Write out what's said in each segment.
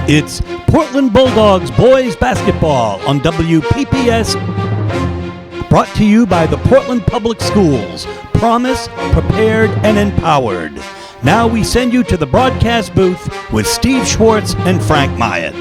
It's Portland Bulldogs boys basketball on WPPS, brought to you by the Portland Public Schools. Promise, prepared, and empowered. Now we send you to the broadcast booth with Steve Schwartz and Frank Myatt.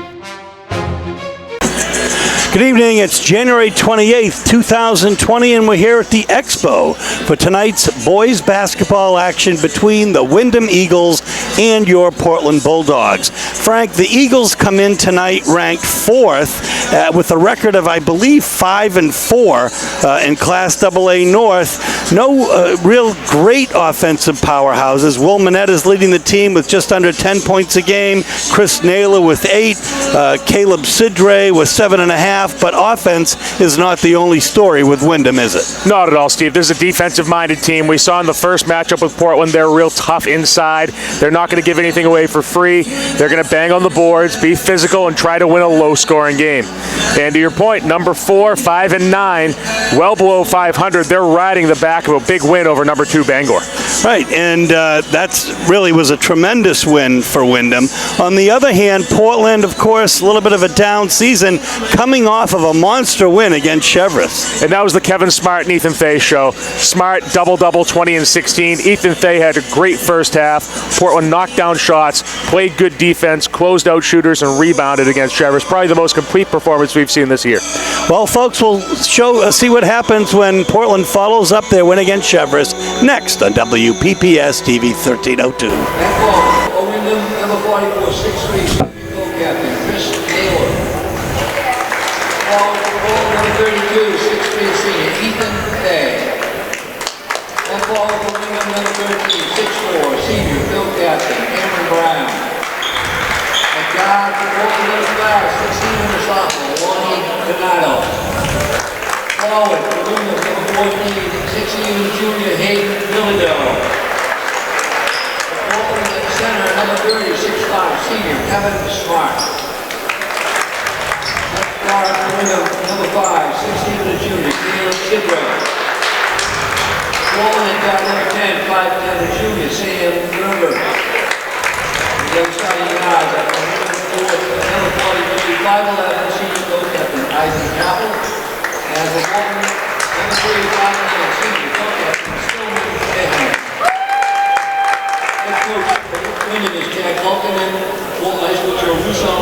Good evening, it's January 28th, 2020, and we're here at the Expo for tonight's boys basketball action between the Windham Eagles and your Portland Bulldogs. Frank, the Eagles come in tonight ranked 4th with a record of, I believe, 5-4 in Class AA North. No real great offensive powerhouses. Will Manette is leading the team with just under 10 points a game. Chris Naylor with 8. Caleb Sidre with 7.5. But offense is not the only story with Windham, is it? Not at all, Steve. This is a defensive-minded team. We saw in the first matchup with Portland, they're real tough inside. They're not going to give anything away for free. They're going to bang on the boards, be physical, and try to win a low-scoring game. And to your point, number 4, 5-9, well below 500. They're riding the back of a big win over number 2 Bangor. Right, and that's really was a tremendous win for Windham. On the other hand, Portland, of course, a little bit of a down season, coming off of a monster win against Cheverus. And that was the Kevin Smart and Ethan Thay show. Smart, double-double, 20 and 16. Ethan Thay had a great first half. Portland knocked down shots, played good defense, closed out shooters, and rebounded against Cheverus. Probably the most complete performance we've seen this year. Well, folks, we'll see what happens when Portland follows up their win against Cheverus next on WPPS TV 1302. Windham, number 44, 6'3", captain Chris Naylor. Number 32, 6'3", senior Ethan Thay. And ball for Windham, number 13, 6'4", senior Phil captain Cameron Brown. And guard for Portland, number 5, 16, sophomore Lonnie Donato. Forward for Windham, number 14, 16, junior Hayden Villadell. Center, number 30, 6'5", senior Kevin Smart. Left guard for Windham, number 5, 16, junior Caleb Sidre. Forward guard number 10, 5'10", junior Sam Gruber. The outside guards are number 43, 5'11", senior co-captain Isaac Capel. And the Portland, number 3, 5'9", senior co-captain Stillman Behan. Head coach Windham is Jack Vulcan, Portland High School Joe Russo,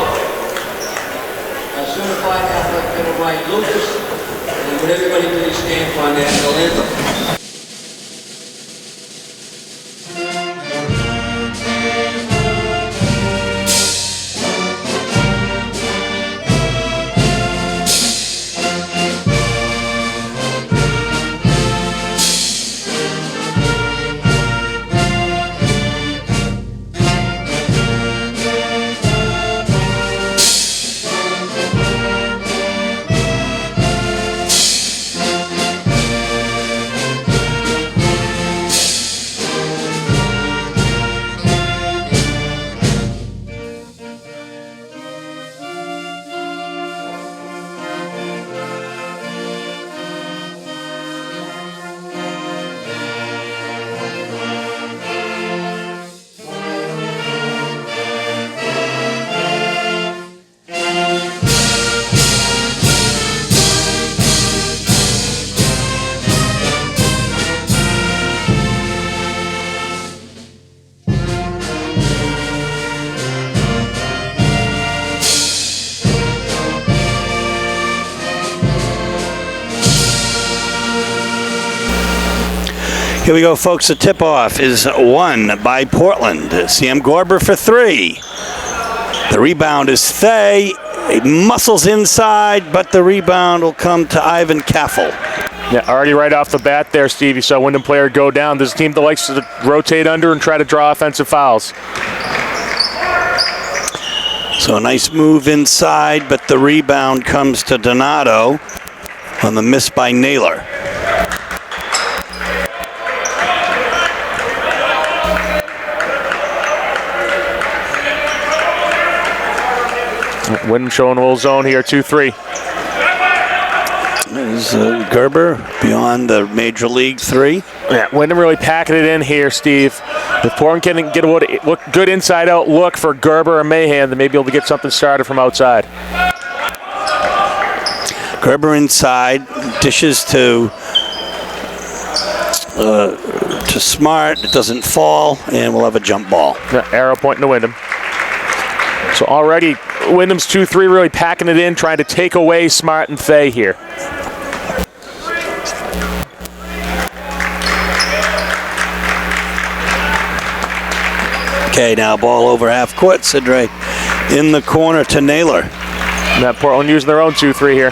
certified athlete Kevin Ryan Lucas, and would everybody please stand for our national anthem. Here we go, folks. The tip-off is won by Portland. Sam Gorber for 3. The rebound is Thay. He muscles inside, but the rebound will come to Ivan Kaffel. Yeah, already right off the bat there, Steve, you saw Windham player go down. This is a team that likes to rotate under and try to draw offensive fouls. So a nice move inside, but the rebound comes to Donato on the miss by Naylor. Windham showing a little zone here, 2-3. Is Gerber beyond the Major League 3? Yeah, Windham really packing it in here, Steve. If Portland can get a good inside-out look for Gerber or Mahan, they may be able to get something started from outside. Gerber inside, dishes to Smart. It doesn't fall, and we'll have a jump ball. Yeah, arrow pointing to Windham. So already, Windham's 2-3 really packing it in, trying to take away Smart and Fay here. Okay, now ball over half court. Sidre in the corner to Naylor. Now Portland using their own 2-3 here.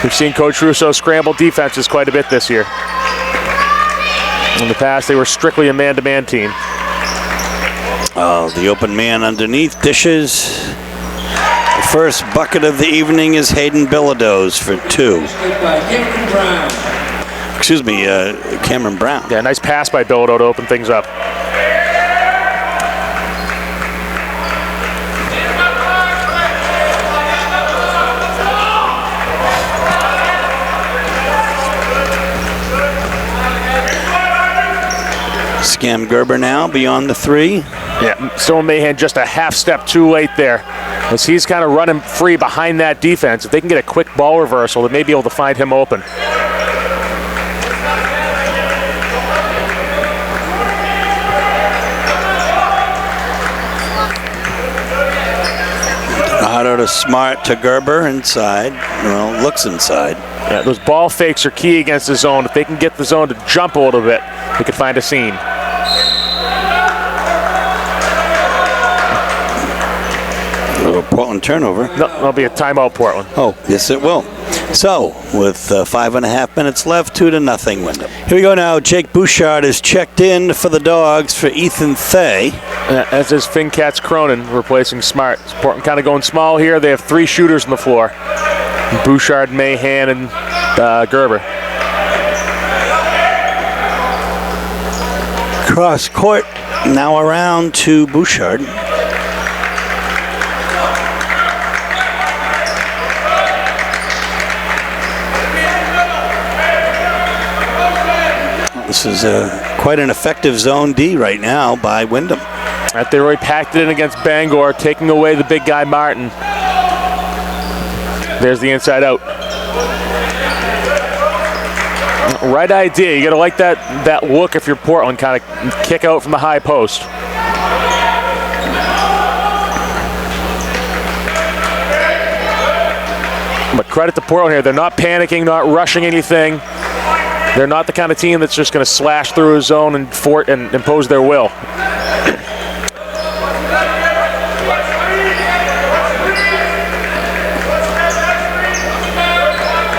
We've seen Coach Russo scramble defenses quite a bit this year. In the past, they were strictly a man-to-man team. Oh, the open man underneath, dishes. The first bucket of the evening is Hayden Bilodeau's for 2. Excuse me, Cameron Brown. Yeah, nice pass by Bilodeau to open things up. Scam Gerber now beyond the 3. Yeah, still Mahan just a half step too late there. As he's kind of running free behind that defense. If they can get a quick ball reversal, they may be able to find him open. Donato to Smart to Gerber inside. Well, looks inside. Yeah, those ball fakes are key against the zone. If they can get the zone to jump a little bit, they could find a seam. Portland turnover. No, that'll be a timeout, Portland. Oh, yes it will. So, with 5.5 minutes left, 2-0 Windham. Here we go now. Jake Bouchard is checked in for the Dogs for Ethan Thay. As is Fincats Cronin replacing Smart. Portland kind of going small here. They have 3 shooters on the floor. Bouchard, Mahan, and Gerber. Cross court, now around to Bouchard. This is quite an effective zone D right now by Windham. They really packed it in against Bangor, taking away the big guy Martin. There's the inside out. Right idea. You got to like that look if you're Portland, kind of kick out from the high post. But credit to Portland here. They're not panicking, not rushing anything. They're not the kind of team that's just going to slash through a zone and impose their will.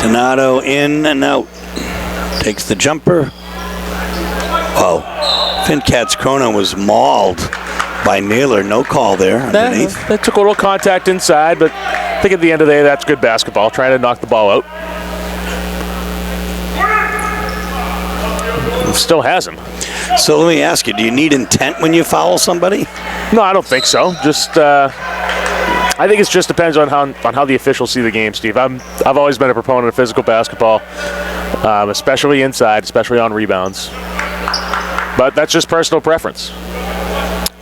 Donato in and out. Takes the jumper. Oh, Fincats Cronin was mauled by Naylor. No call there underneath. They took a little contact inside, but I think at the end of the day, that's good basketball, trying to knock the ball out. Still has him. So let me ask you, do you need intent when you foul somebody? No, I don't think so. Just, I think it just depends on how the officials see the game, Steve. I've always been a proponent of physical basketball, especially inside, especially on rebounds. But that's just personal preference.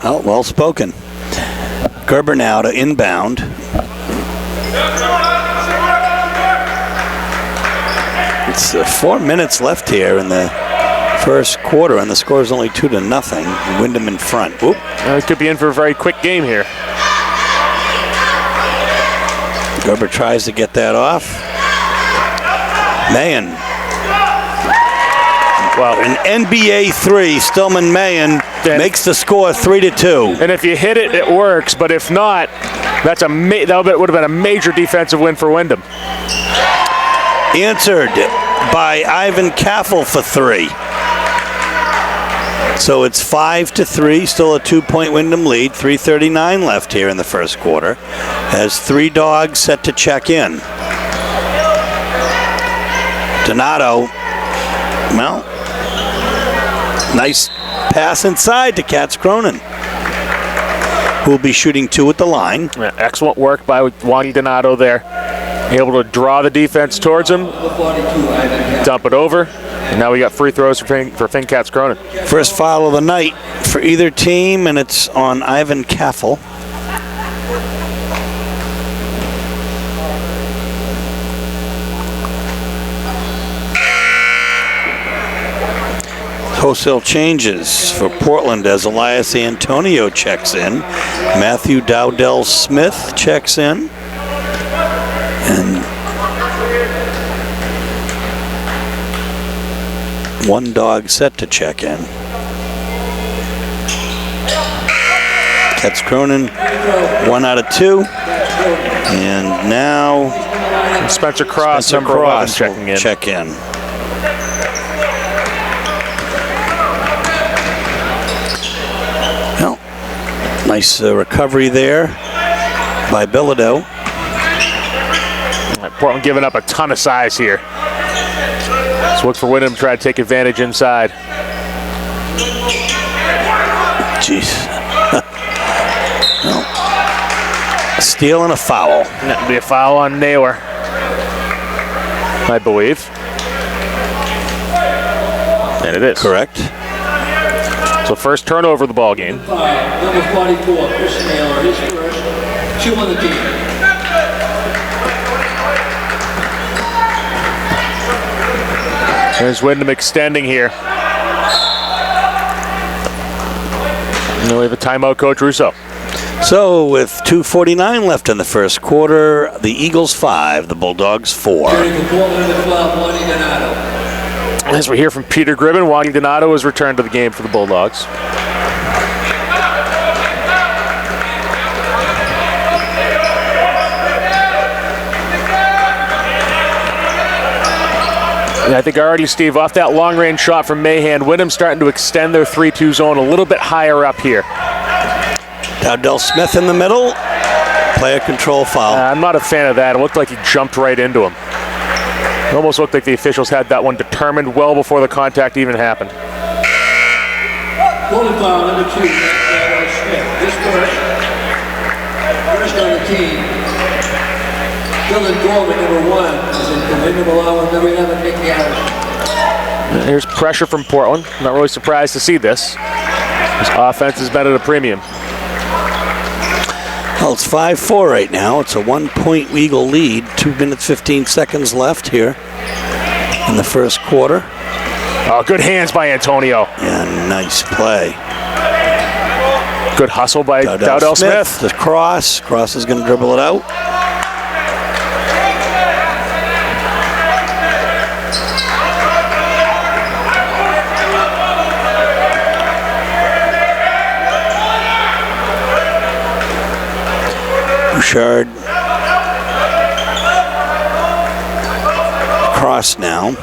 Oh, well spoken. Gerber now to inbound. It's 4 minutes left here in the first quarter, and the score is only 2-0. Windham in front. Oop. It could be in for a very quick game here. Gerber tries to get that off. Mahan. Well, an NBA 3, Stillman Mahan makes the score 3-2. And if you hit it, it works. But if not, that would have been a major defensive win for Windham. Answered by Ivan Kaffel for 3. So it's 5-3, still a 2-point Windham lead. 3:39 left here in the first quarter. Has 3 Dogs set to check in. Donato, well, nice pass inside to Cats Cronin, who will be shooting 2 at the line. Yeah, excellent work by Wani Donato there. Able to draw the defense towards him, Number 42, Ivan. dump it over, and now we got free throws for Fincats Cronin. First foul of the night for either team, and it's on Ivan Kaffel. Wholesale changes for Portland as Elias Antonio checks in. Matthew Dowdell Smith checks in. And one dog set to check in. Cats Cronin, 1 out of 2. And now Spencer Cross, Spencer number 11, Cross checking in. check in. Well, nice recovery there by Bilodeau. Portland giving up a ton of size here. Let's look for Windham to try to take advantage inside. Jeez. Well, a steal and a foul. That'll be a foul on Naylor, I believe. And it is. Correct. So first turnover of the ball game. Number 44, Chris Naylor, his first. 2 on the team. There's Windham extending here. And we have a timeout, Coach Russo. So with 2:49 left in the first quarter, the Eagles 5, the Bulldogs 4. Turning for Portland, number 12, Juan Donato. As we hear from Peter Gribben, Juan Donato has returned to the game for the Bulldogs. And I think already, Steve, off that long-range shot from Mahan, Windham starting to extend their 3-2 zone a little bit higher up here. Dowdell Smith in the middle. Player control foul. I'm not a fan of that. It looked like he jumped right into him. It almost looked like the officials had that one determined well before the contact even happened. Holding foul, number 2, Smith. His first on the team. Dylan Gorman, number 1, is in the Windham allowing number 11, Nick Harrison. Here's pressure from Portland. Not really surprised to see this. This offense has been at a premium. Well, it's 5-4 right now. It's a 1-point Eagle lead. 2 minutes, 15 seconds left here in the first quarter. Oh, good hands by Antonio. And nice play. Good hustle by Dowdell Smith. The cross. Cross is going to dribble it out. Bouchard. Cross now.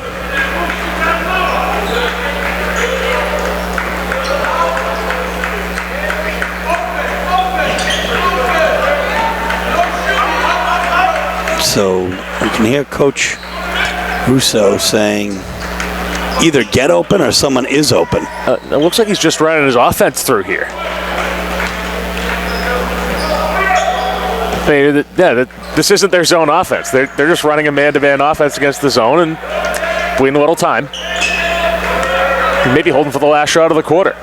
So we can hear Coach Russo saying either get open or someone is open. It looks like he's just running his offense through here. I mean, this isn't their zone offense. They're just running a man-to-man offense against the zone and bleeding a little time. Maybe holding for the last shot of the quarter.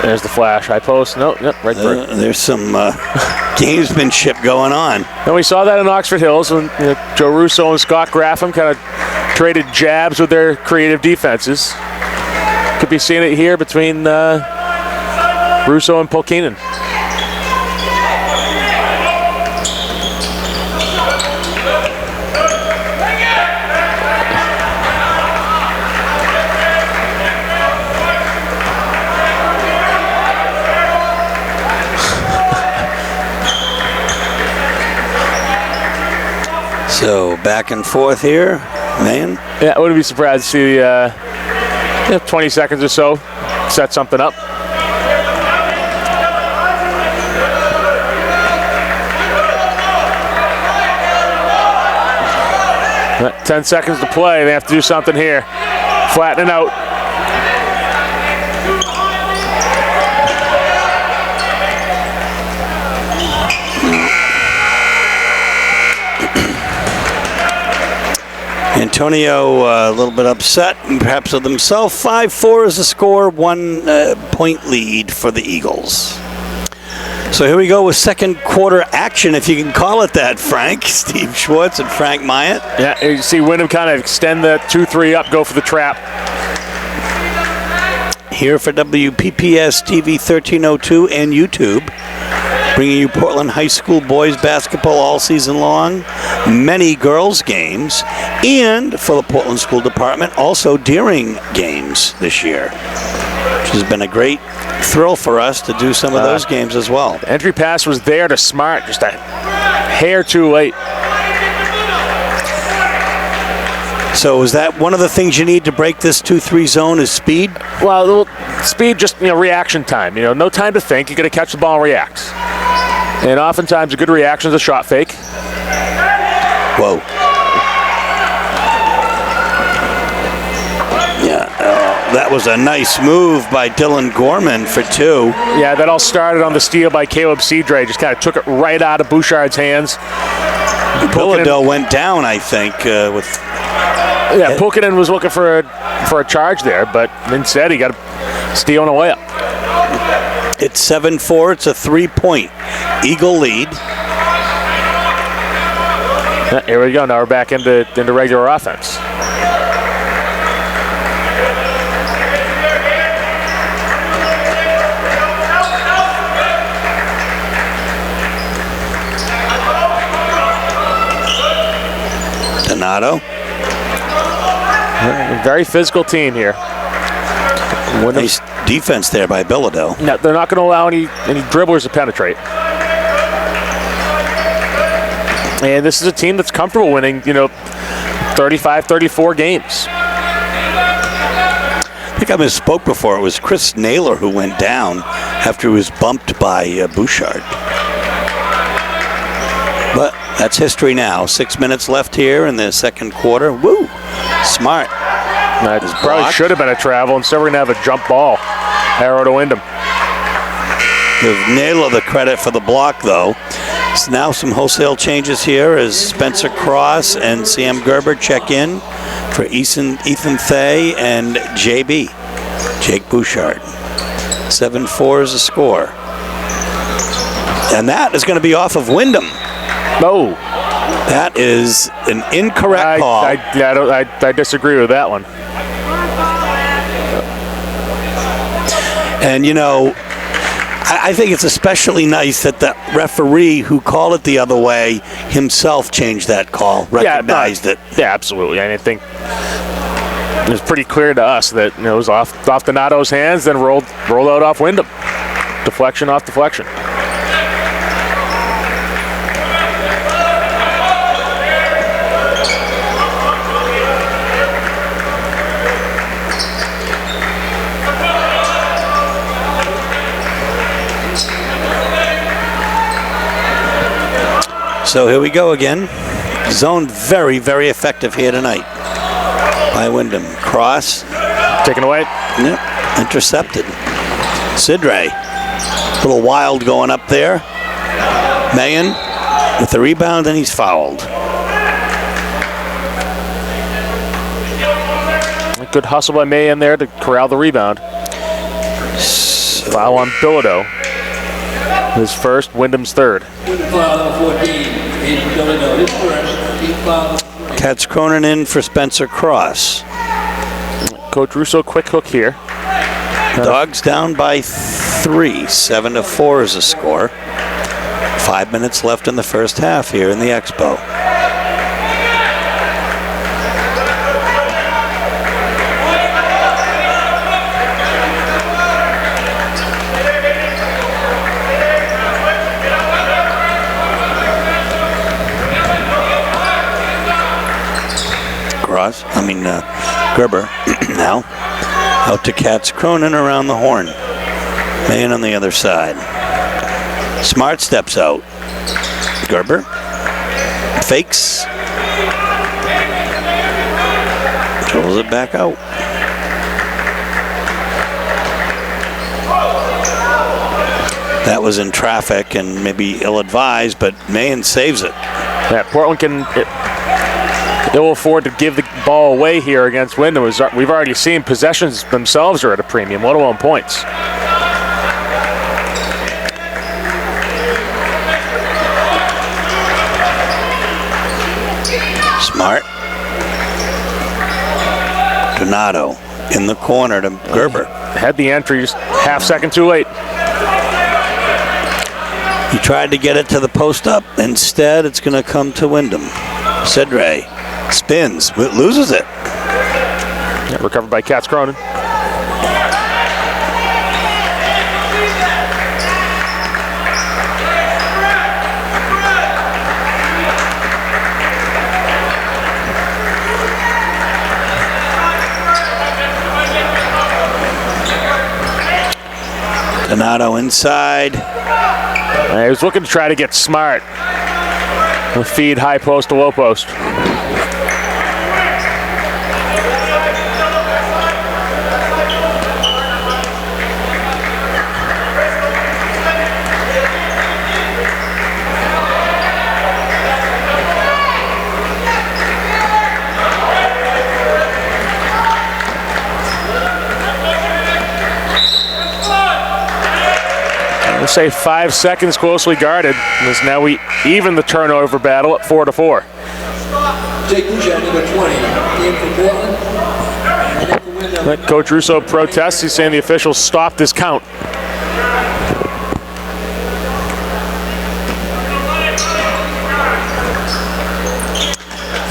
There's the flash. High post. No, right there. There's some gamesmanship going on. And we saw that in Oxford Hills when Joe Russo and Scott Graffam kind of traded jabs with their creative defenses. Could be seeing it here between Russo and Polkinen. So back and forth here, Maine. Yeah, I wouldn't be surprised to see 20 seconds or so set something up. But 10 seconds to play. They have to do something here. Flattening out. Antonio a little bit upset, perhaps with himself. 5-4 is the score, 1 point lead for the Eagles. So here we go with second quarter action, if you can call it that, Frank. Steve Schwartz and Frank Myatt. Yeah, you see Windham kind of extend the 2-3 up, go for the trap. Here for WPPS TV 1302 and YouTube, bringing you Portland High School boys basketball all season long, many girls games, and for the Portland School Department, also Deering games this year, which has been a great thrill for us to do some of those games as well. The entry pass was there to Smart, just a hair too late. So is that one of the things you need to break this 2-3 zone is speed? Well, speed, just reaction time. No time to think. You got to catch the ball and react. And oftentimes a good reaction is a shot fake. Whoa. Yeah, that was a nice move by Dylan Gorman for 2. Yeah, that all started on the steal by Caleb Cedre. Just kind of took it right out of Bouchard's hands. Bilodeau went down, I think, with... Yeah, Pukinen was looking for a charge there, but instead he got a steal and a layup. It's 7-4. It's a 3-point Eagle lead. Yeah, here we go. Now we're back into regular offense. Donato. Very physical team here. Nice defense there by Bilodeau. No, they're not going to allow any dribblers to penetrate. And this is a team that's comfortable winning, 35, 34 games. I think I misspoke before. It was Chris Naylor who went down after he was bumped by Bouchard. But that's history now. 6 minutes left here in the second quarter. Woo! Smart. That probably should have been a travel. Instead, we're going to have a jump ball. Arrow to Windham. Give Naylor the credit for the block, though. So now some wholesale changes here as Spencer Cross and Sam Gerber check in for Ethan Thay and JB. Jake Bouchard. 7-4 is the score. And that is going to be off of Windham. No. That is an incorrect call. I disagree with that one. And, I think it's especially nice that the referee who called it the other way himself changed that call, recognized it. Yeah, absolutely. I think it was pretty clear to us that it was off Donato's hands, then rolled out off Windham. Deflection off deflection. So here we go again. Zone very, very effective here tonight by Windham. Cross. Taken away. Yep. Intercepted. Cedre. A little wild going up there. Mayen with the rebound, and he's fouled. Good hustle by Mayen there to corral the rebound. Foul on Bilodeau. His first, Wyndham's third. Katz Cronin in for Spencer Cross. Coach Russo, quick hook here. Dogs down by 3. 7-4 is the score. 5 minutes left in the first half here in the Expo. Gerber now out to Katz Cronin around the horn. Mayen on the other side. Smart steps out. Gerber fakes. Dribbles it back out. That was in traffic and maybe ill-advised, but Mayen saves it. Yeah, Portland can ill afford to give ball away here against Windham. We've already seen possessions themselves are at a premium, let alone points. Smart. Donato in the corner to Gerber. Had the entry just half second too late. He tried to get it to the post up. Instead, it's going to come to Windham. Cedre spins, but loses it. Yeah, recovered by Katz Cronin. Donato inside. He was looking to try to get smart. With feed high post to low post. We'll say 5 seconds closely guarded. As now we even the turnover battle at 4-4. Jake Bouchard, number 20, game for Portland. Coach Russo protests. He's saying the officials stopped this count.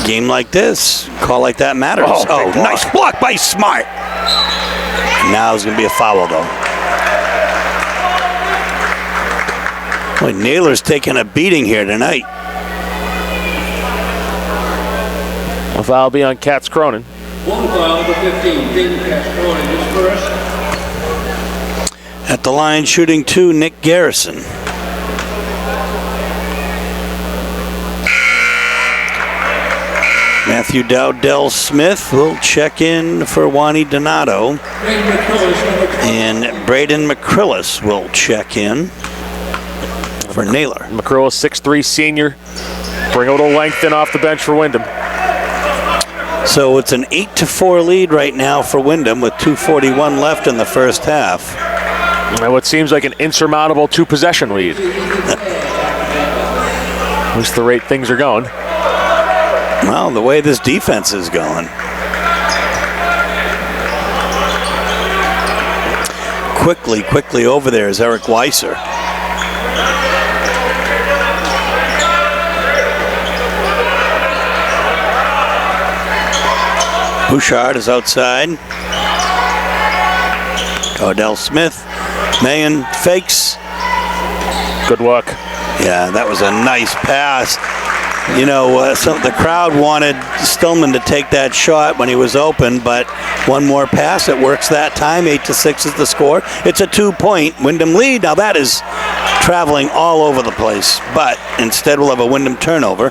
Game like this, call like that matters. Oh, nice block by Smart. Now it's going to be a foul, though. Boy, Naylor's taking a beating here tonight. A foul will be on Katz Cronin. One foul, number 15, David Katz Cronin is first. At the line, shooting 2, Nick Garrison. Matthew Dowdell Smith will check in for Wani Donato. And Braden McCrillis will check in for Naylor. McCrillis, 6'3" senior. Bring a little length in off the bench for Windham. So it's an 8-4 lead right now for Windham with 2:41 left in the first half. And what seems like an insurmountable 2-possession lead. At least the rate things are going. Well, the way this defense is going. Quickly over there is Eric Weiser. Bouchard is outside. Odell Smith. Mayen fakes. Good luck. Yeah, that was a nice pass. You know, the crowd wanted Stillman to take that shot when he was open, but one more pass, it works that time. 8-6 is the score. It's a 2-point Windham lead. Now that is traveling all over the place, but instead we'll have a Windham turnover.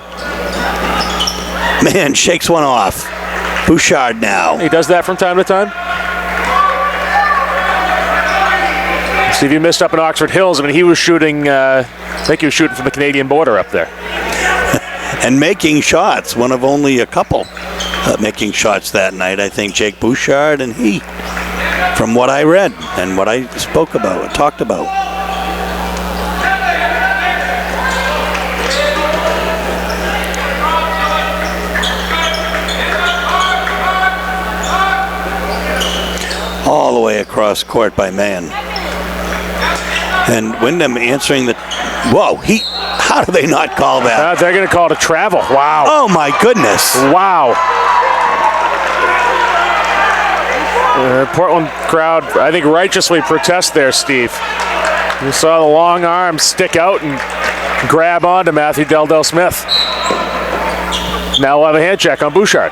Man, shakes one off. Bouchard now. He does that from time to time. See if you missed up in Oxford Hills. I mean, he was shooting, I think he was shooting from the Canadian border up there. And making shots, one of only a couple making shots that night. I think Jake Bouchard and he, from what I read and what I spoke about, talked about. All the way across court by Mann. And Windham answering the, whoa, how do they not call that? They're going to call it a travel. Wow. Oh my goodness. Wow. Portland crowd, I think, righteously protests there, Steve. You saw the long arm stick out and grab onto Matthew Dowdell Smith. Now we'll have a hand check on Bouchard.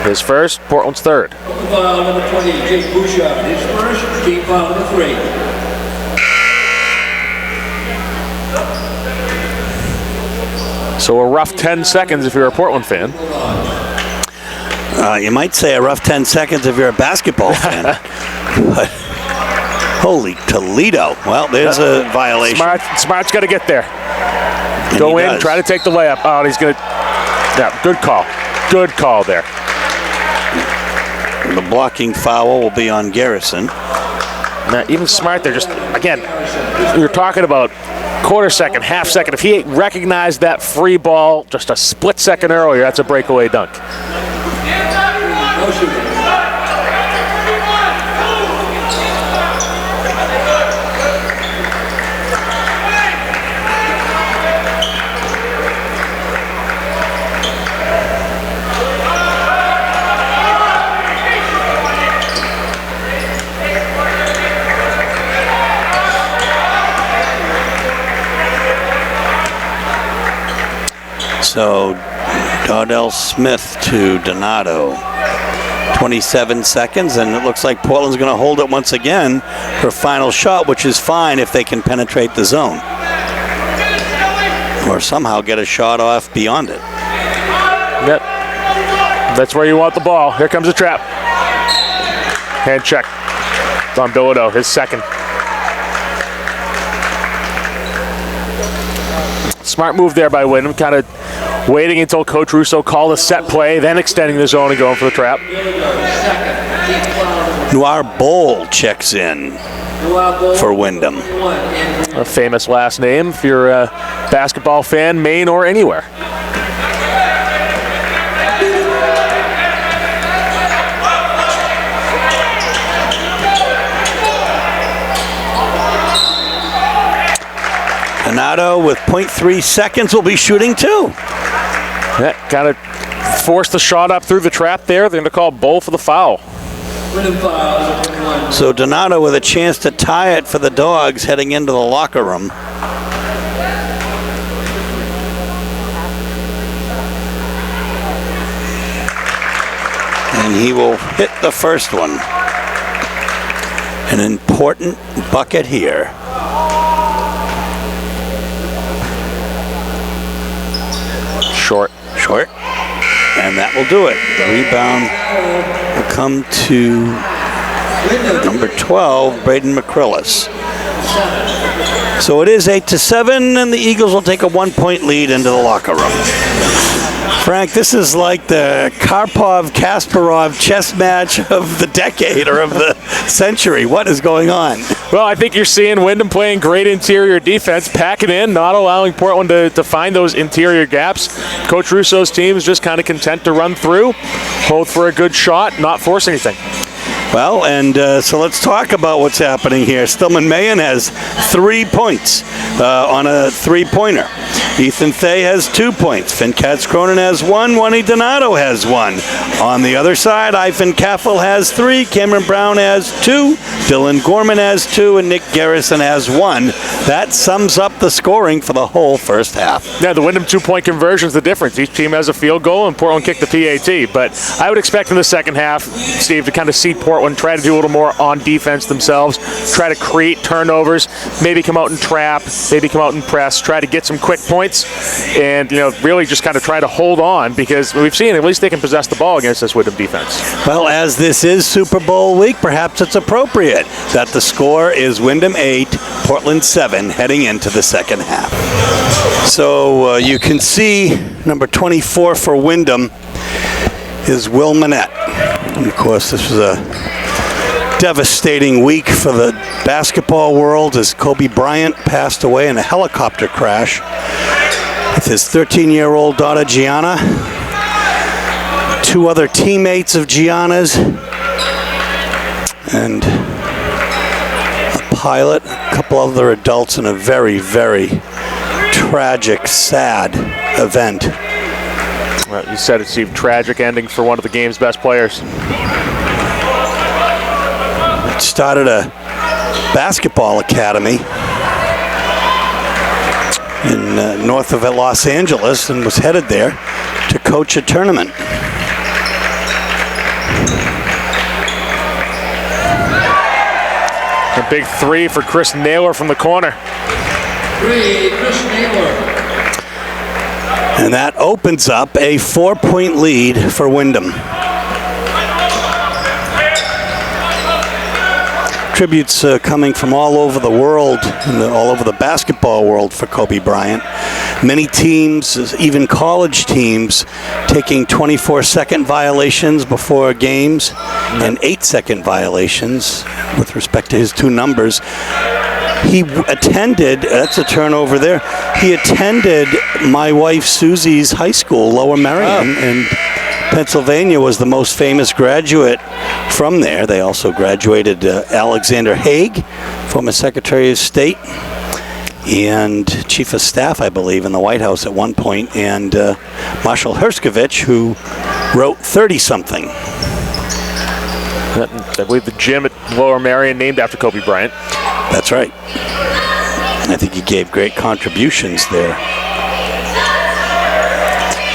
His first, Portland's third. Foul number 20, Jake Bouchard. His first, team foul number 3. So a rough 10 seconds if you're a Portland fan. You might say a rough 10 seconds if you're a basketball fan. But holy Toledo. Well, there's a violation. Smart's got to get there. And Go in, try to take the layup. Oh, he's going to Yeah, good call. Good call there. The blocking foul will be on Garrison. Now, even Smart there, just, again, we were talking about quarter second, half second. If he recognized that free ball just a split second earlier, that's a breakaway dunk. So, Dardell Smith to Donato. 27 seconds, and it looks like Portland's going to hold it once again for final shot, which is fine if they can penetrate the zone. Or somehow get a shot off beyond it. Yep. That's where you want the ball. Here comes the trap. Hand check. It's on Bilodeau, his second. Smart move there by Windham, kind of waiting until Coach Russo called a set play, then extending the zone and going for the trap. Noir Bowl checks in for Windham. A famous last name if you're a basketball fan, Maine or anywhere. Donato with 0.3 seconds will be shooting too. Yeah, kind of forced the shot up through the trap there. They're going to call Bull for the foul. So Donato with a chance to tie it for the Dogs heading into the locker room. And he will hit the first one. An important bucket here. Short. And that will do it. The rebound will come to number 12, Braden McCrillis. So it is 8-7, and the Eagles will take a 1-point lead into the locker room. Frank, this is like the Karpov-Kasparov chess match of the decade or of the century. What is going on? Well, I think you're seeing Windham playing great interior defense, packing in, not allowing Portland to find those interior gaps. Coach Russo's team is just kind of content to run through, hold for a good shot, not force anything. Well, and so let's talk about what's happening here. Stillman Mayen has 3 points on a three-pointer. Ethan Thay has 2 points. Finn Katz-Cronin has 1. Juanny Donato has 1. On the other side, Ivan Kaffel has 3. Cameron Brown has 2. Dylan Gorman has 2. And Nick Garrison has 1. That sums up the scoring for the whole first half. Yeah, the Windham 2-point conversion is the difference. Each team has a field goal, and Portland kicked the PAT. But I would expect in the second half, Steve, to kind of see Portland try to do a little more on defense themselves, try to create turnovers, maybe come out and trap, maybe come out and press, try to get some quick points, and really just kind of try to hold on, because we've seen at least they can possess the ball against this Windham defense. Well, as this is Super Bowl week, perhaps it's appropriate that the score is Windham 8, Portland 7, heading into the second half. So you can see number 24 for Windham is Will Manette. And of course, this was a devastating week for the basketball world as Kobe Bryant passed away in a helicopter crash with his 13-year-old daughter Gianna, 2 other teammates of Gianna's, and a pilot, a couple other adults in a very, very tragic, sad event. Well, you said it, Steve. Tragic ending for one of the game's best players. It started a basketball academy in north of Los Angeles and was headed there to coach a tournament. A big 3 for Chris Naylor from the corner. 3, Chris Naylor. And that opens up a 4-point lead for Windham. tributes coming from all over the world, and all over the basketball world for Kobe Bryant. Many teams, even college teams, taking 24-second violations before games and 8-second violations with respect to his two numbers. He attended, that's a turnover there, he attended my wife Susie's high school, Lower Merion, in Pennsylvania, was the most famous graduate from there. They also graduated Alexander Haig, former Secretary of State, and Chief of Staff, I believe, in the White House at one point, and Marshall Herskovich, who wrote 30-something. I believe the gym at Lower Merion named after Kobe Bryant. That's right. I think he gave great contributions there.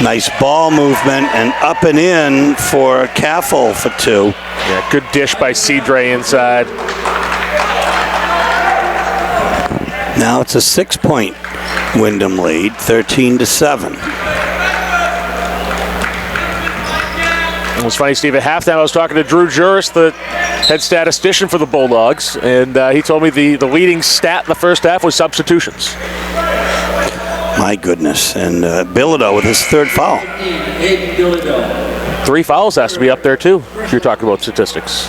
Nice ball movement and up and in for Caffel for two. Yeah, good dish by Cedre inside. Now it's a 6-point Windham lead, 13-7. It was funny, Steve, at halftime I was talking to Drew Juris, the head statistician for the Bulldogs, and he told me the leading stat in the first half was substitutions. My goodness. And Bilodeau with his third foul. 3 fouls has to be up there, too, if you're talking about statistics.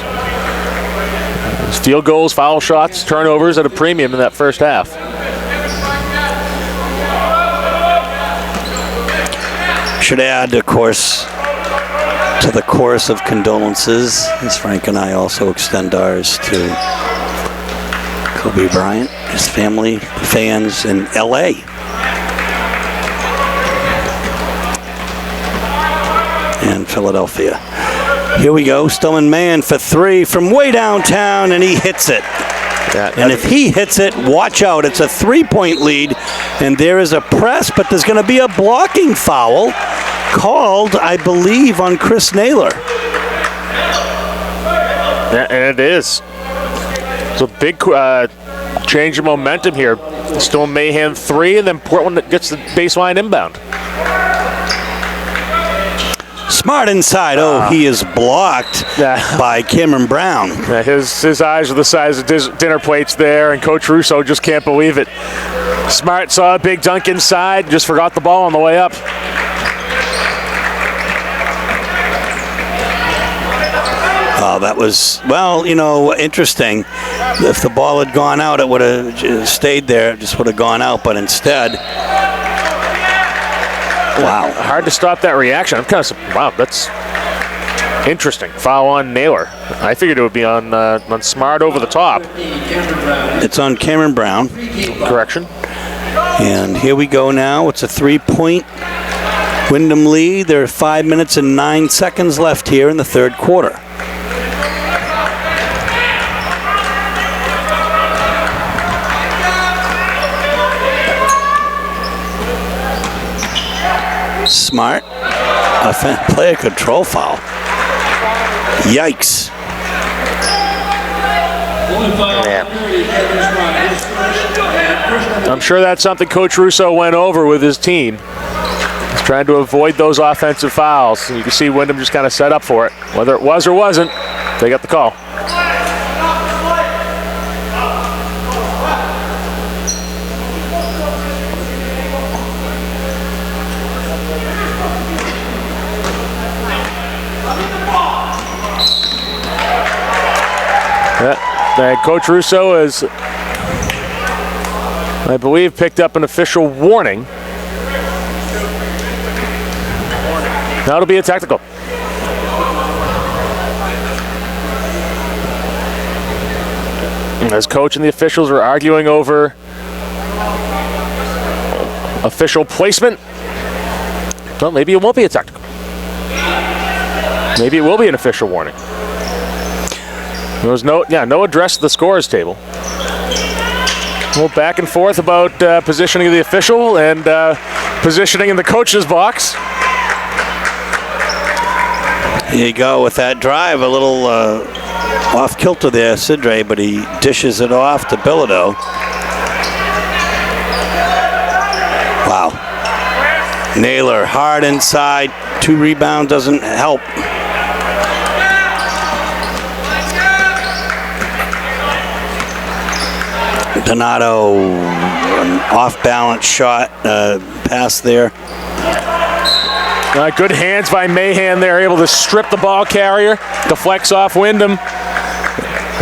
Field goals, foul shots, turnovers at a premium in that first half. Should add, of course, to the chorus of condolences, as Frank and I also extend ours to Kobe Bryant, his family, fans in L.A. and Philadelphia. Here we go, Stillman Mann for three from way downtown, and he hits it. And if he hits it, watch out. It's a 3-point lead, and there is a press, but there's going to be a blocking foul called, I believe, on Chris Naylor. Yeah, and it is. It's a big change of momentum here. Still Mayhem 3, and then Portland gets the baseline inbound. Smart inside. Oh, he is blocked by Cameron Brown. Yeah, his eyes are the size of dinner plates there, and Coach Russo just can't believe it. Smart saw a big dunk inside, just forgot the ball on the way up. Oh, that was, well, you know, interesting. If the ball had gone out, it would have stayed there. It just would have gone out, but instead, wow. Hard to stop that reaction. I'm kind of, wow, that's interesting. Foul on Naylor. I figured it would be on Smart over the top. It's on Cameron Brown. Correction. And here we go now. It's a 3-point Windham lead. There are 5 minutes and 9 seconds left here in the third quarter. Smart. Player control foul. Yikes. I'm sure that's something Coach Russo went over with his team. He's trying to avoid those offensive fouls. And you can see Windham just kind of set up for it. Whether it was or wasn't, they got the call. And Coach Russo has, I believe, picked up an official warning. That'll be a technical. As coach and the officials are arguing over official placement, well, maybe it won't be a technical. Maybe it will be an official warning. There was no address to the scorer's table. A little back and forth about positioning of the official and positioning in the coach's box. Here you go with that drive, a little off kilter there, Cedre, but he dishes it off to Bilodeau. Wow. Naylor hard inside, 2 rebound doesn't help. Donato, an off-balance shot, pass there. Good hands by Mahan there, able to strip the ball carrier, deflects off Windham.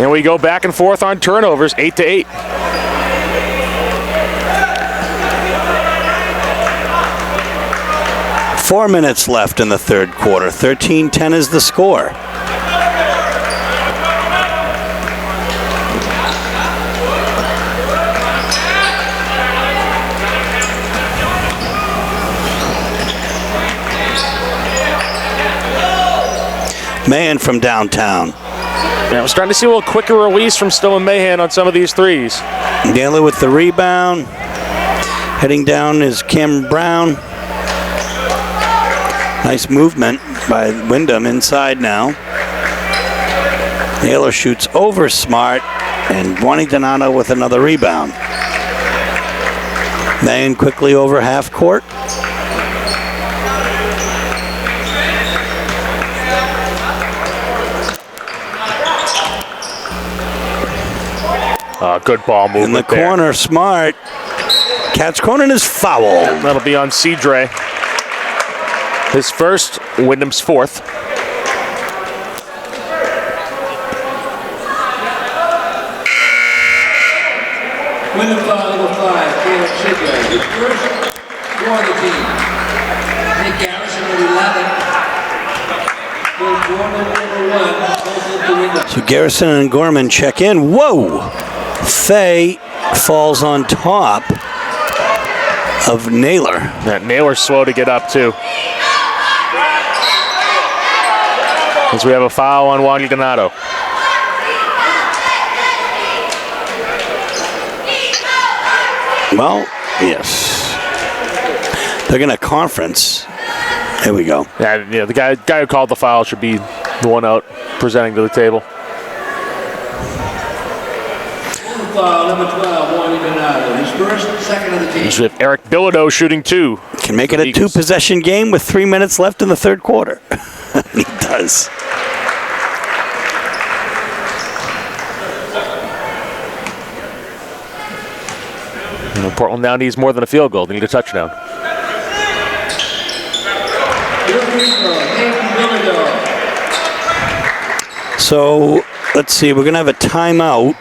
And we go back and forth on turnovers, 8-8. Four minutes left in the third quarter. 13-10 is the score. Mahan from downtown. Yeah, we're starting to see a little quicker release from Stowe and Mahan on some of these threes. Naylor with the rebound. Heading down is Cameron Brown. Nice movement by Windham inside now. Naylor shoots over Smart, and Juani Donato with another rebound. Mahan quickly over half court. Good ball movement in the corner, there. Smart. Catch corner is foul. That'll be on Cedre. His first, Wyndham's fourth. Wyndham foul number 5, Caleb Cedre. His first for the team. Nick Garrison with 11. Will Gorman number 1, both into Wyndham. So Garrison and Gorman check in. Whoa! Fay falls on top of Naylor. Yeah, Naylor's slow to get up too. As we have a foul on Juani Donato. Well, yes. They're going to conference. There we go. Yeah, the guy who called the foul should be the one out presenting to the table. Foul number 12, Juani Donato. His first, second of the team. We have Eric Bilodeau shooting two. Can make it a two-possession game with 3 minutes left in the third quarter. He does. Portland now needs more than a field goal. They need a touchdown. So, let's see. We're going to have a timeout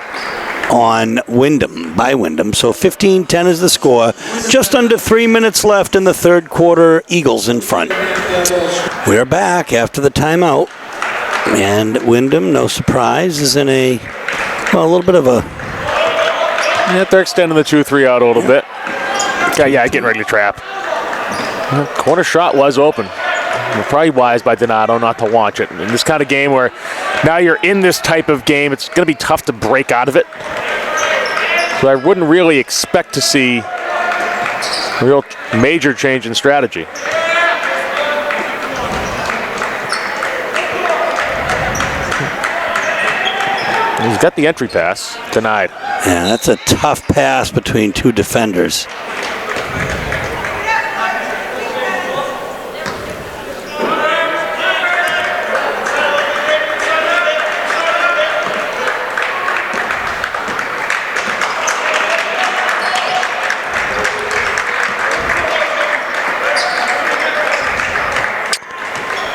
on Windham, by Windham. So 15-10 is the score. Just under 3 minutes left in the third quarter. Eagles in front. We're back after the timeout. And Windham, no surprise, is in a little bit of a... Yeah, they're extending the 2-3 out a little bit. Yeah, getting ready to trap. Corner shot was open. Probably wise by Donato not to launch it. In this kind of game where now you're in this type of game, it's going to be tough to break out of it. So I wouldn't really expect to see a real major change in strategy. He's got the entry pass, denied. Yeah, that's a tough pass between two defenders.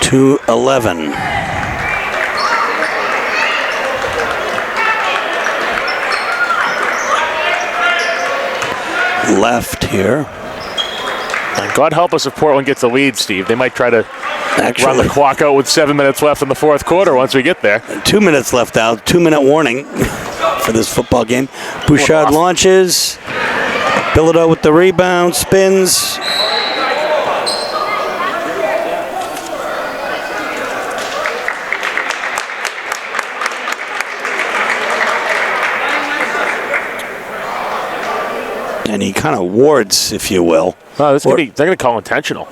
To 11. Left here. And God help us if Portland gets the lead, Steve. They might try to run the clock out with 7 minutes left in the fourth quarter once we get there. 2 minutes left out. 2-minute warning for this football game. Bouchard launches. Bilodeau with the rebound. Spins. And he kind of wards, if you will. Oh, they're going to call intentional.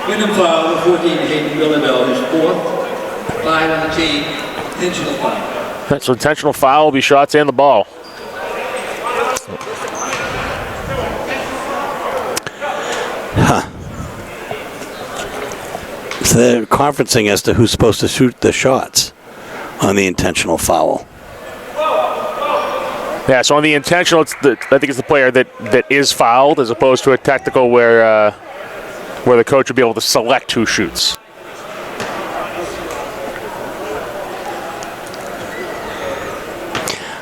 Wyndham foul number 14, Hayden Bilodeau, his fourth, 5 on the team, intentional foul. So intentional foul will be shots and the ball. So they're conferencing as to who's supposed to shoot the shots on the intentional foul. Yeah, so on the intentional, I think it's the player that is fouled as opposed to a technical where the coach would be able to select who shoots.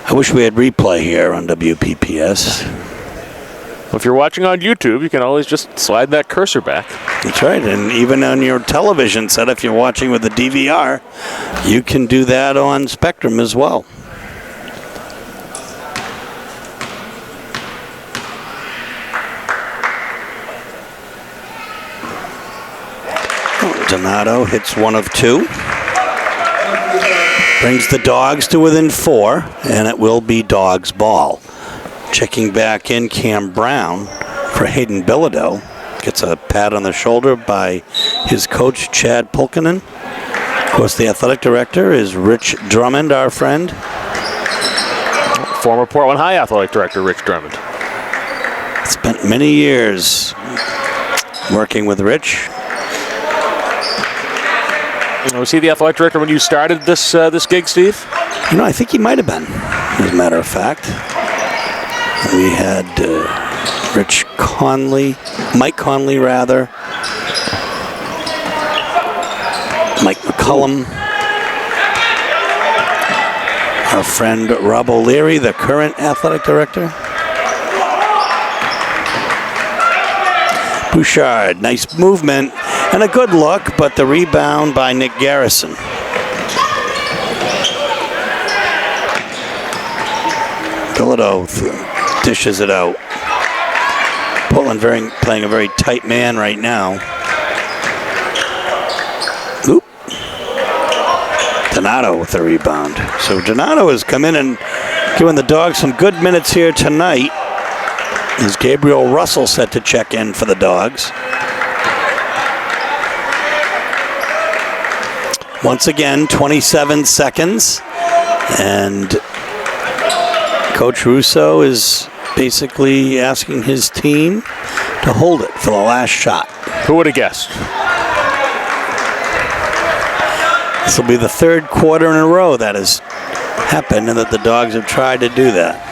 I wish we had replay here on WPPS. Well, if you're watching on YouTube, you can always just slide that cursor back. That's right, and even on your television set, if you're watching with a DVR, you can do that on Spectrum as well. Donato hits one of two. Brings the Dogs to within 4, and it will be Dogs ball. Checking back in, Cam Brown for Hayden Bilodeau. Gets a pat on the shoulder by his coach, Chad Pulkkinen. Of course, the athletic director is Rich Drummond, our friend. Former Portland High athletic director, Rich Drummond. Spent many years working with Rich. Was he the athletic director when you started this gig, Steve? You know, I think he might have been, as a matter of fact. We had Mike Conley, Mike McCullum, our friend Rob O'Leary, the current athletic director. Bouchard, nice movement and a good look, but the rebound by Nick Garrison. Bilodeau dishes it out. Portland playing a very tight man right now. Oop. Donato with the rebound. So Donato has come in and given the Dogs some good minutes here tonight. Is Gabriel Russell set to check in for the Dogs? Once again, 27 seconds. And Coach Russo is basically asking his team to hold it for the last shot. Who would have guessed? This will be the third quarter in a row that has happened and that the Dogs have tried to do that.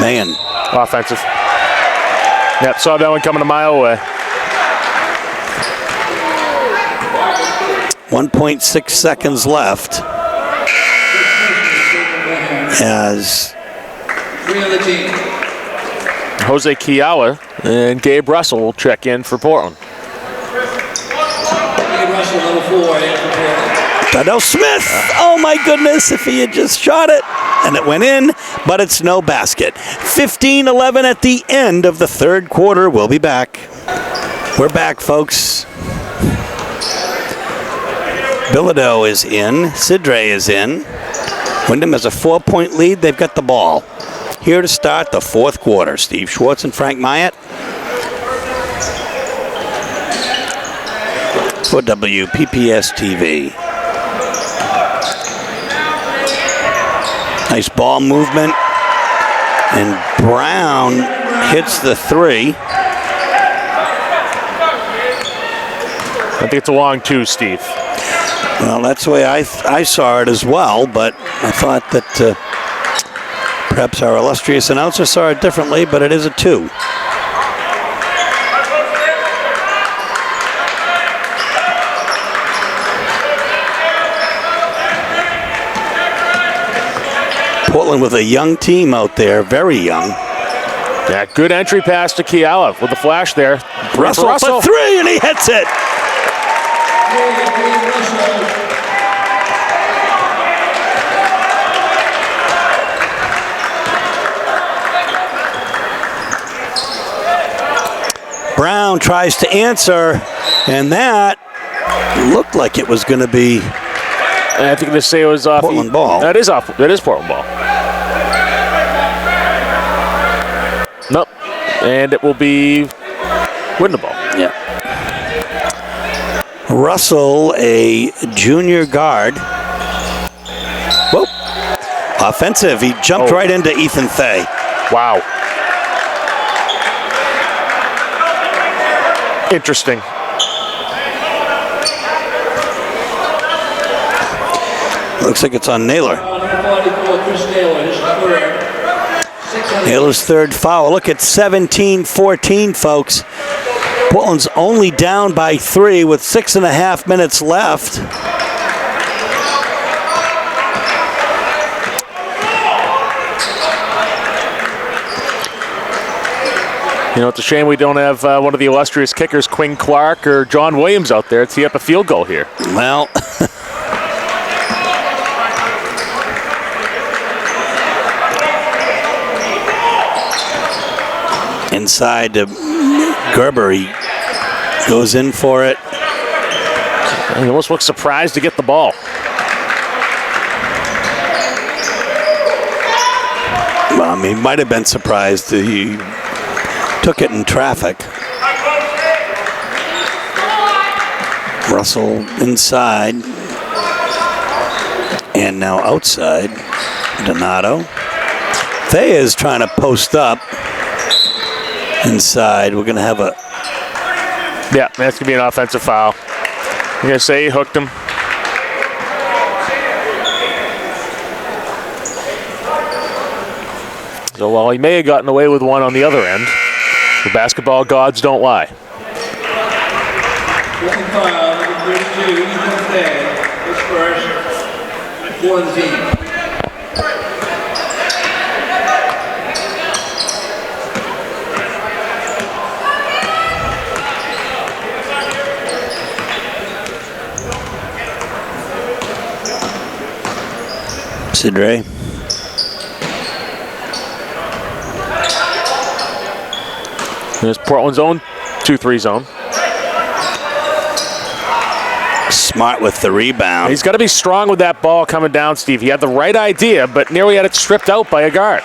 Maine. Offensive. Yep, saw that one coming a mile away. 1.6 seconds left as Jose Kiala and Gabe Russell will check in for Portland. Donnell Smith, oh my goodness, if he had just shot it, and it went in, but it's no basket. 15-11 at the end of the third quarter. We'll be back. We're back, folks. Bilodeau is in. Sidre is in. Windham has a 4-point lead. They've got the ball. Here to start the fourth quarter. Steve Schwartz and Frank Myatt for WPPS TV. Nice ball movement. And Brown hits the three. I think it's a long two, Steve. Well, that's the way I saw it as well, but I thought that perhaps our illustrious announcer saw it differently, but it is a two. Portland with a young team out there, very young. Yeah, good entry pass to Kiala with the flash there. Russell for three, and he hits it. Brown tries to answer, and that looked like it was going to be. And I think they say it was off Portland ball. That is Portland ball. Nope. And it will be Windham ball. Yeah. Russell, a junior guard. Whoa. Offensive. He jumped right into Ethan Thay. Wow. Interesting. Looks like it's on Naylor. Number 44, Chris Naylor, his third. Naylor's third foul. Look at 17-14, folks. Portland's only down by 3 with 6.5 minutes left. You know, it's a shame we don't have one of the illustrious kickers, Quinn Clark or John Williams, out there to tee up a field goal here. Well, inside to Gerber, he goes in for it. He almost looks surprised to get the ball. Well, I mean, he might have been surprised. He took it in traffic. Russell inside. And now outside. Donato. Thea is trying to post up. Inside. We're going to have a... Yeah, that's going to be an offensive foul. I'm going to say he hooked him. So while he may have gotten away with one on the other end, the basketball gods don't lie. Second foul, number 32, Ethan Day, his first, 14. Sidray. There's Portland's own 2-3 zone. Smart with the rebound. He's got to be strong with that ball coming down, Steve. He had the right idea, but nearly had it stripped out by a guard.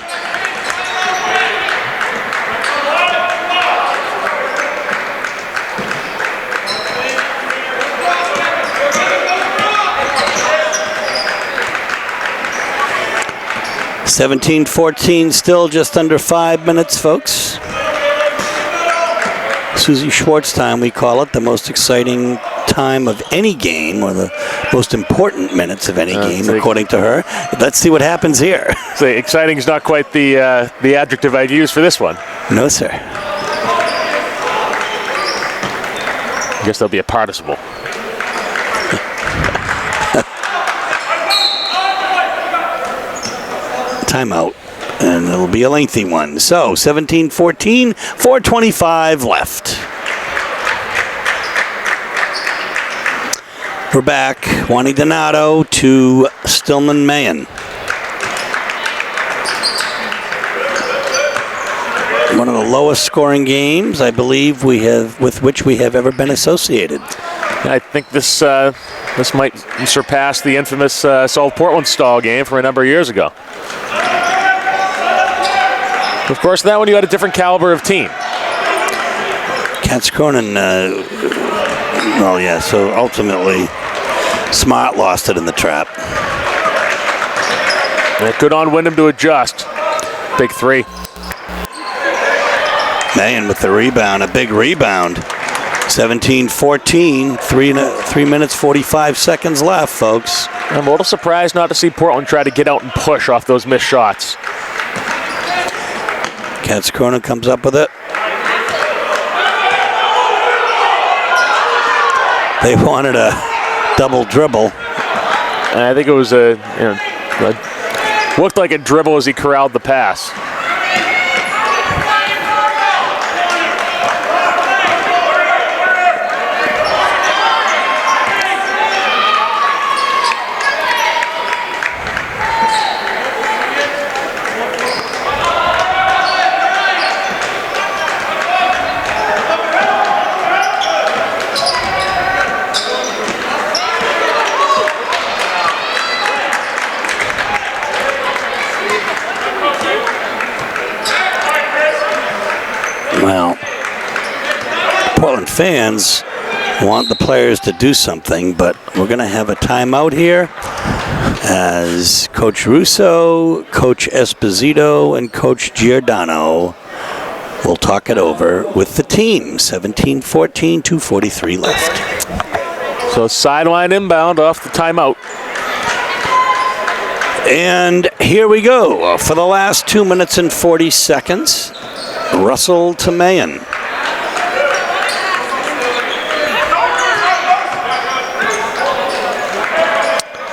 (17-14), still just under 5 minutes, folks. Susie Schwartz time, we call it, the most exciting time of any game, or the most important minutes of any game, according to her. Let's see what happens here. So exciting is not quite the adjective I'd use for this one. No, sir. I guess there'll be a participle. Timeout, and it'll be a lengthy one. So 17-14, 4:25 left. We're back. Juani Donato to Stillman Mayen. One of the lowest scoring games, I believe, with which we have ever been associated. I think this might surpass the infamous South Portland stall game from a number of years ago. Of course, that one you had a different caliber of team. Katz Cronin, well, yeah, so ultimately, Smart lost it in the trap. Yeah, good on Windham to adjust. Big three. Mayen with the rebound, a big rebound. 17-14, 3 minutes, 45 seconds left, folks. I'm a little surprised not to see Portland try to get out and push off those missed shots. Katz Cronin comes up with it. They wanted a double dribble. And I think it was looked like a dribble as he corralled the pass. Well, Portland fans want the players to do something, but we're going to have a timeout here as Coach Russo, Coach Esposito, and Coach Giordano will talk it over with the team. 17-14, 2:43 left. So sideline inbound off the timeout. And here we go for the last 2 minutes and 40 seconds. Russell to Maine.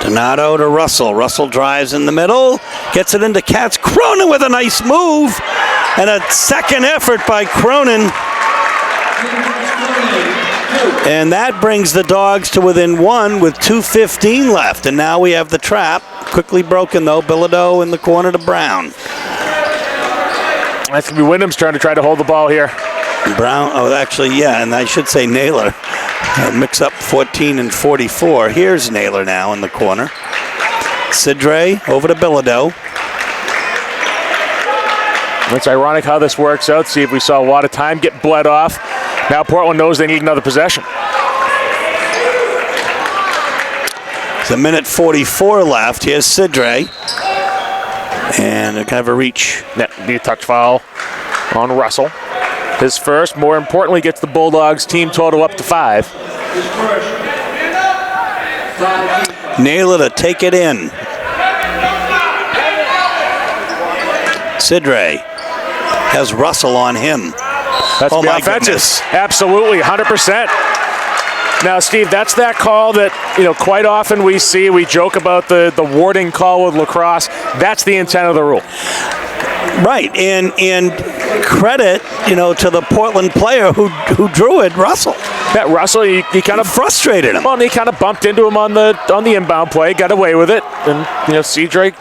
Donato to Russell. Russell drives in the middle, gets it into Katz. Cronin with a nice move, and a second effort by Cronin. And that brings the Dogs to within one with 2:15 left. And now we have the trap. Quickly broken, though. Bilodeau in the corner to Brown. That's going to be Windham's turn to try to hold the ball here. Brown, oh, actually, yeah, and I should say Naylor. Mix up 14 and 44. Here's Naylor now in the corner. Sidre over to Bilodeau. It's ironic how this works out. See if we saw a lot of time get bled off. Now Portland knows they need another possession. It's a minute 44 left. Here's Sidre. And kind of a reach. That'd be a touch foul on Russell. His first, more importantly, gets the Bulldogs team total up to 5. Naylor to take it in. Sidre has Russell on him. That's my offensive. Goodness. Absolutely, 100%. Now, Steve, that's that call that, quite often we see. We joke about the warding call with lacrosse. That's the intent of the rule. Right, and credit, to the Portland player who drew it, Russell. Yeah, Russell, he kind of frustrated him. Well, and he kind of bumped into him on the inbound play, got away with it, and Cedric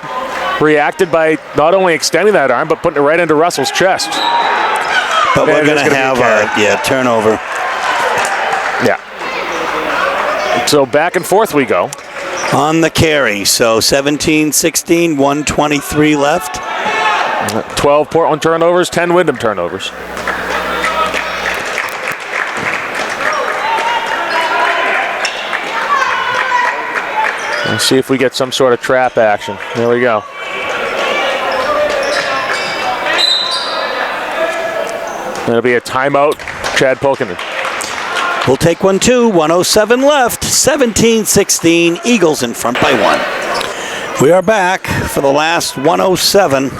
reacted by not only extending that arm but putting it right into Russell's chest. But we're going to have a turnover. Yeah. So back and forth we go. On the carry, so 17-16, 1:23 left. 12 Portland turnovers, 10 Windham turnovers. Let's see if we get some sort of trap action. There we go. It'll be a timeout, Chad Polkinen. We'll take one too. 1:07 left. 17-16. Eagles in front by 1. We are back for the last 1:07.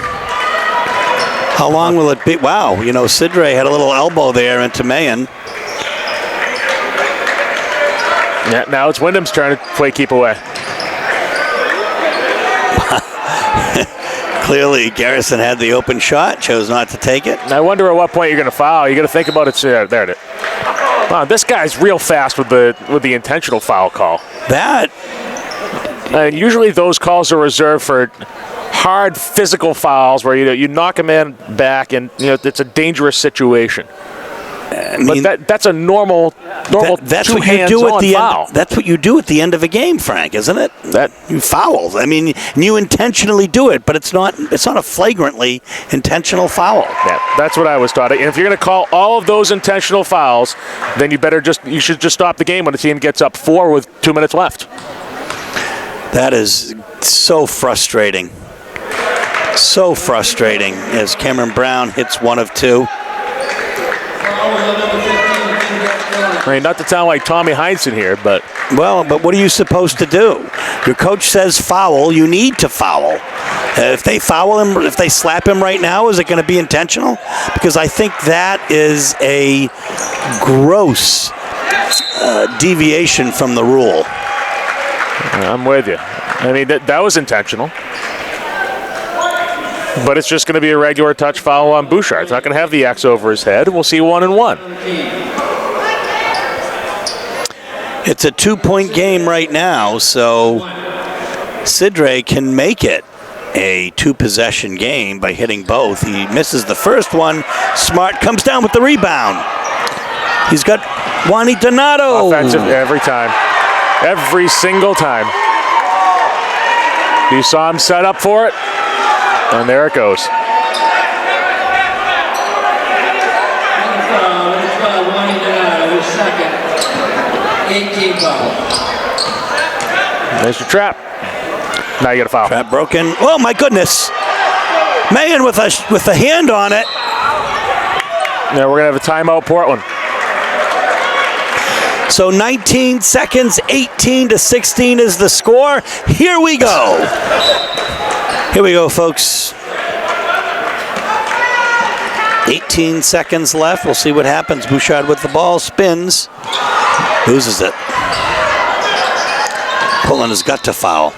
How long will it be? Wow, Sidre had a little elbow there into Mayen. Yeah, now it's Windham's turn to play keep away. Clearly, Garrison had the open shot, chose not to take it. I wonder at what point you're going to foul. You got to think about it. There it is. Wow, this guy's real fast with the intentional foul call. Usually those calls are reserved for hard physical fouls where you knock a man back and it's a dangerous situation. But that's a normal that's what you do at the foul. That's what you do at the end of a game, Frank, isn't it? That you foul. I mean, you intentionally do it, but it's not a flagrantly intentional foul. Yeah, that's what I was taught. And if you're going to call all of those intentional fouls, then you should just stop the game when the team gets up 4 with 2 minutes left. That is so frustrating. So frustrating as Cameron Brown hits 1 of 2. I mean, not to sound like Tommy Heinsohn here, but what are you supposed to do? Your coach says foul. You need to foul. If they foul him, if they slap him right now, is it going to be intentional? Because I think that is a gross deviation from the rule. I'm with you. I mean, that was intentional. But it's just going to be a regular touch foul on Bouchard. It's not going to have the X over his head. We'll see 1-1. It's a 2-point game right now, so Sidre can make it a 2-possession game by hitting both. He misses the first one. Smart comes down with the rebound. He's got Juani Donato. Offensive every time. Every single time. You saw him set up for it, and there it goes. There's your trap. Now you got a foul. Trap broken. Oh my goodness! Mayen with a hand on it. Now we're gonna have a timeout, Portland. So 19 seconds, 18-16 is the score. Here we go. Here we go, folks. 18 seconds left. We'll see what happens. Bouchard with the ball, spins, loses it. Portland has got to foul.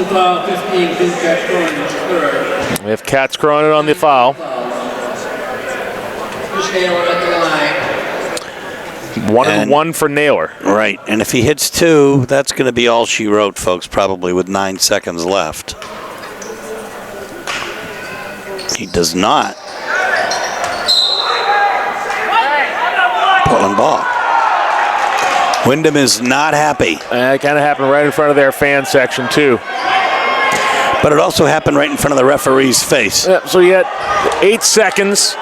Foul, 15, Bill Katz Cronin, third. We have Katz Cronin on the foul. Chris Naylor at the line. 1 and 1 for Naylor. Right, and if he hits 2, that's going to be all she wrote, folks, probably with 9 seconds left. He does not. Portland ball. Windham is not happy. It kind of happened right in front of their fan section, too. But it also happened right in front of the referee's face. So you had 8 seconds,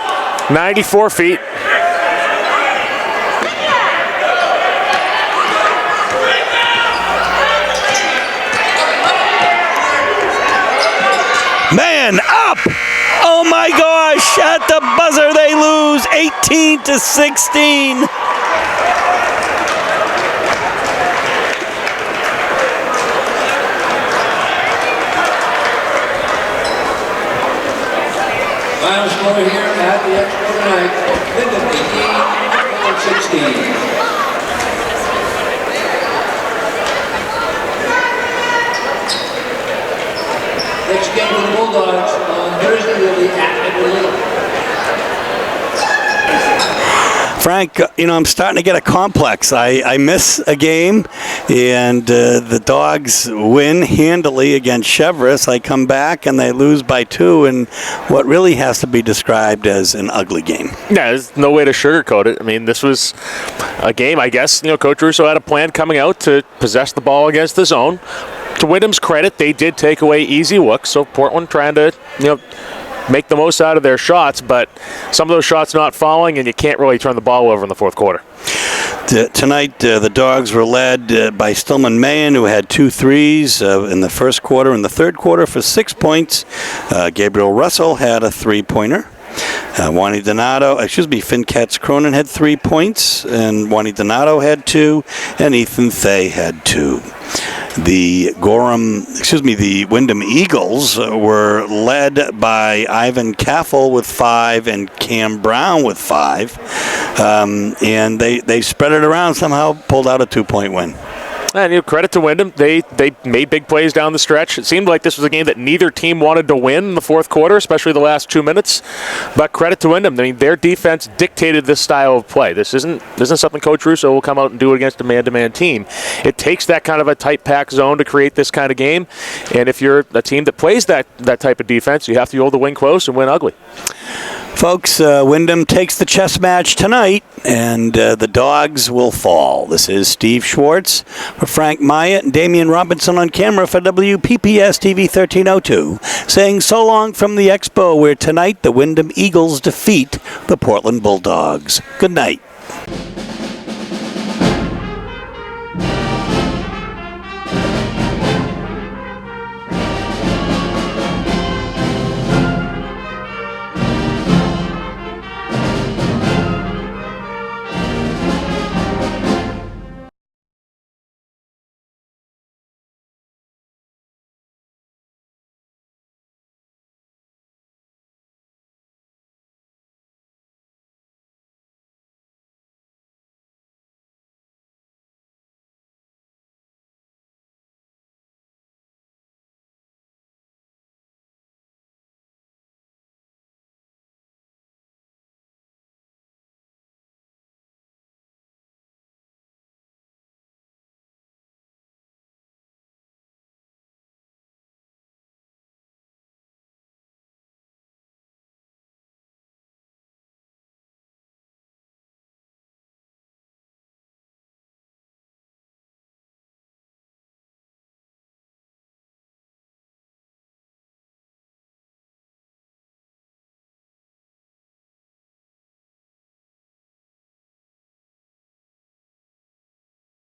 94 feet. Man up! Oh my gosh! At the buzzer they lose 18-16. Final score here at the Expo tonight, Windham 18, Portland 16. Next game for the Bulldogs on Thursday will be at Windham. Frank, I'm starting to get a complex. I miss a game, and the Dogs win handily against Chevrolet. I come back, and they lose by 2 in what really has to be described as an ugly game. Yeah, there's no way to sugarcoat it. I mean, this was a game, I guess, Coach Russo had a plan coming out to possess the ball against the zone. To Windham's credit, they did take away easy looks, so Portland trying to, make the most out of their shots, but some of those shots not falling, and you can't really turn the ball over in the fourth quarter. Tonight, the Dogs were led by Stillman Mayen, who had 2 threes in the first quarter. In the third quarter for 6 points, Gabriel Russell had a 3-pointer. Finn Katz Cronin had 3 points, and Wani Donato had 2, and Ethan Thay had 2. The Windham Eagles were led by Ivan Kaffel with 5 and Cam Brown with 5, and they spread it around somehow, pulled out a 2-point win. And credit to Windham. They made big plays down the stretch. It seemed like this was a game that neither team wanted to win in the fourth quarter, especially the last 2 minutes. But credit to Windham. I mean, their defense dictated this style of play. This isn't something Coach Russo will come out and do against a man-to-man team. It takes that kind of a tight pack zone to create this kind of game. And if you're a team that plays that type of defense, you have to be able to win close and win ugly. Folks, Windham takes the chess match tonight, and the Dogs will fall. This is Steve Schwartz for Frank Myatt and Damian Robinson on camera for WPPS TV 1302, saying so long from the Expo, where tonight the Windham Eagles defeat the Portland Bulldogs. Good night.